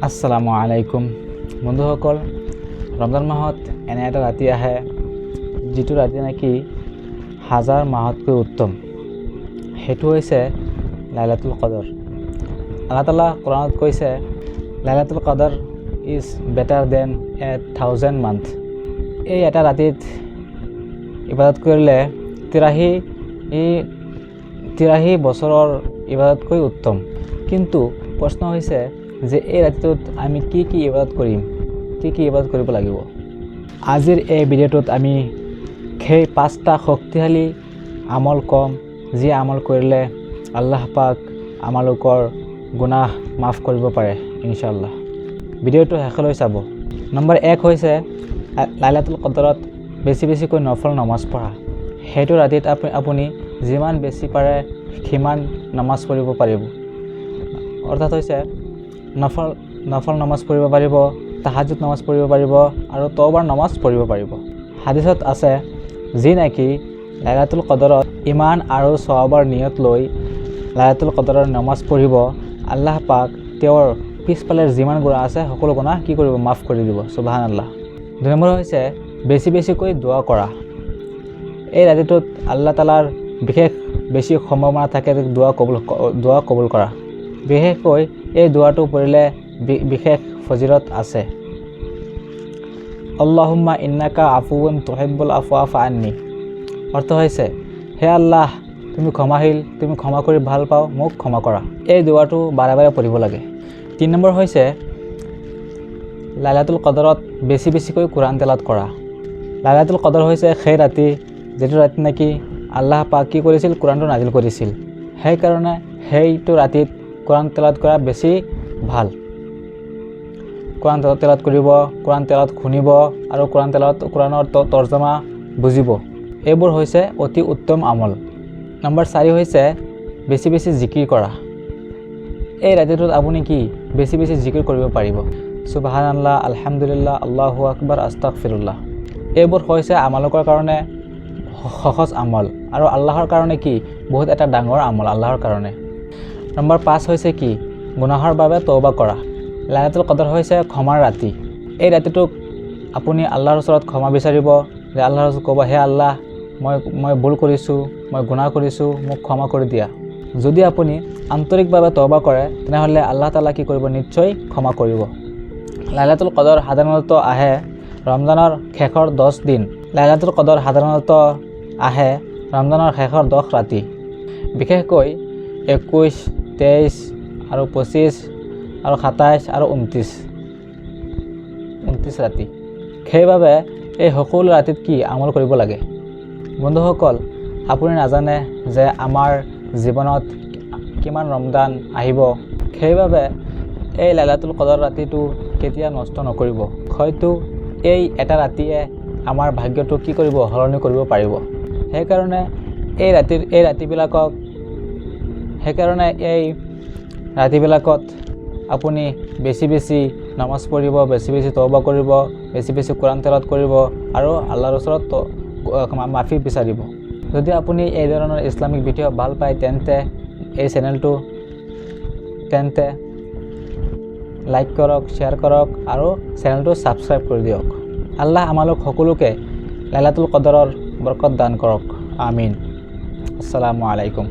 আসসালামু আলাইকুম বন্ধুসকল, ৰমজান মাহত এনে এটা ৰাতি আহে যিটো ৰাতি নাকি হাজাৰ মাহতকৈ উত্তম। সেইটো হৈছে লাইলাতুল কদৰ। আল্লাহ তাআলা কোৰাণত কৈছে, লাইলাতুল কদৰ ইজ বেটাৰ দেন 1000 মান্থ। এই এটা ৰাতিত ইবাদত কৰিলে 83 বছৰৰ ইবাদতকৈ উত্তম। কিন্তু প্ৰশ্ন হৈছে যে এই ৰাতিটোত আমি কি ইবাদত কৰিম, কি ইবাদত কৰিব লাগিব। আজিৰ এই ভিডিঅ'টোত আমি সেই 5টা শক্তিশালী আমল কম, যি আমল কৰিলে আল্লাহ পাক আমালোকৰ গুনাহ মাফ কৰিব পাৰে ইনশাআল্লাহ। ভিডিঅ'টো শেষলৈ চাব। নম্বৰ 1 হৈছে লাইলাতুল কদৰত বেছিকৈ নফল নামাজ পঢ়া। সেইটো ৰাতিত আপুনি যিমান বেছি পাৰে সিমান নামাজ পঢ়িব পাৰিব। অৰ্থাৎ হৈছে নফল নামাজ পঢ়িব পাৰিব, তাহাজ্জুদ নামাজ পঢ়িব পাৰিব আৰু তওবাৰ নামাজ পঢ়িব পাৰিব। হাদিছত আছে, যি নাকি লাইলাতুল কদৰত ইমান আৰু সওয়াবৰ নিয়ত লৈ লাইলাতুল কদৰৰ নামাজ পঢ়িব, আল্লাহ পাক তেওঁৰ পিছফালে যিমান গুনাহ আছে সকলো গুনাহ কি কৰিব, মাফ কৰি দিব। সুবহানাল্লাহ। 2 নম্বৰ হৈছে বেছিকৈ দোৱা কৰা। এই ৰাতিটোত আল্লাহ তাআলাৰ বেছি সম্ভাৱনা থাকে দোৱা কবুল কৰা। বিশেষকৈ এই দোৱাটো পঢ়িলে বিশেষ ফজিলত আছে। আল্লাহুম্মা ইন্নাকা আফুউন তুহিব্বুল আফৱা ফাআন্নি। অৰ্থ হৈছে, হে আল্লাহ, তুমি ক্ষমাশীল, তুমি ক্ষমা কৰি ভাল পাও, মোক ক্ষমা কৰা। এই দোৱাটো বাৰে পঢ়িব লাগে। 3 নম্বৰ হৈছে লাইলাতুল কদৰত বেছিকৈ কোৰাণ তেলাওয়াত কৰা। লাইলাতুল কদৰ হৈছে সেই ৰাতি যিটো ৰাতি নাকি আল্লাহ পাক কি কৰিছিল, কোৰাণটো নাজিল কৰিছিল। সেইকাৰণে সেইটো ৰাতিত কোৰাণ তেলাওয়াত কৰা বেছি ভাল। কোৰাণ তেলাওয়াত কৰিব, কোৰাণ তেলাওয়াত শুনিব আৰু কোৰাণৰ তৰ্জমা বুজিব। এইবোৰ হৈছে অতি উত্তম আমল। নম্বৰ 4 হৈছে বেছি জিকিৰ কৰা। এই ৰাতিটোত আপুনি কি বেছি জিকিৰ কৰিব পাৰিব। সুবহানাল্লাহ, আলহামদুলিল্লাহ, আল্লাহু আকবাৰ, আস্তাগফিৰুল্লাহ। এইবোৰ হৈছে আমালোকৰ কাৰণে সহজ আমল আৰু আল্লাহৰ কাৰণে কি বহুত এটা ডাঙৰ আমল আল্লাহৰ কাৰণে। নম্বৰ 5 হৈছে কি গুনাহৰ বাবে তওবা কৰা। লাইলাতুল কদৰ হৈছে ক্ষমাৰ ৰাতি। এই ৰাতিটোক আপুনি আল্লাহৰ ওচৰত ক্ষমা বিচাৰিব, যে আল্লাহৰ ওচৰত ক'ব, হে আল্লাহ, মই ভুল কৰিছোঁ, মই গুনাহ কৰিছোঁ, মোক ক্ষমা কৰি দিয়া। যদি আপুনি আন্তৰিকভাৱে তওবা কৰে তেনেহ'লে আল্লাহ তাআলা কি কৰিব, নিশ্চয় ক্ষমা কৰিব। লাইলাতুল কদৰ সাধাৰণতে আহে ৰমজানৰ শেষৰ 10 দিন। লাইলাতুল কদৰ সাধাৰণতে আহে ৰমজানৰ শেষৰ 10 ৰাতি, বিশেষকৈ 21, 23 আৰু 25 আৰু 27 আৰু 29 ৰাতি। সেইবাবে এই সকলো ৰাতিত কি আমল কৰিব লাগে। বন্ধুসকল, আপুনি নাজানে যে আমাৰ জীৱনত কিমান ৰমজান আহিব। সেইবাবে এই লাইলাতুল কদৰ ৰাতিটো কেতিয়া নষ্ট নকৰিব। হয়তো এই এটা ৰাতিয়ে আমাৰ ভাগ্যটো কি কৰিব, সলনি কৰিব পাৰিব। সেইকাৰণে এই ৰাতিবিলাকত আপুনি বেছি নামাজ পঢ়িব, বেছি তওবা কৰিব, বেছি কোৰাণ তেলাওয়াত কৰিব আৰু আল্লাহৰ ওচৰত মাফি বিচাৰিব। যদি আপুনি এই ধৰণৰ ইছলামিক ভিডিঅ' ভাল পায় তেন্তে এই চেনেলটো লাইক কৰক, শ্বেয়াৰ কৰক আৰু চেনেলটো ছাবস্ক্ৰাইব কৰি দিয়ক। আল্লাহ আমালোক সকলোকে লাইলাতুল কদৰৰ বৰকত দান কৰক। আমিন। আসসালামু আলাইকুম।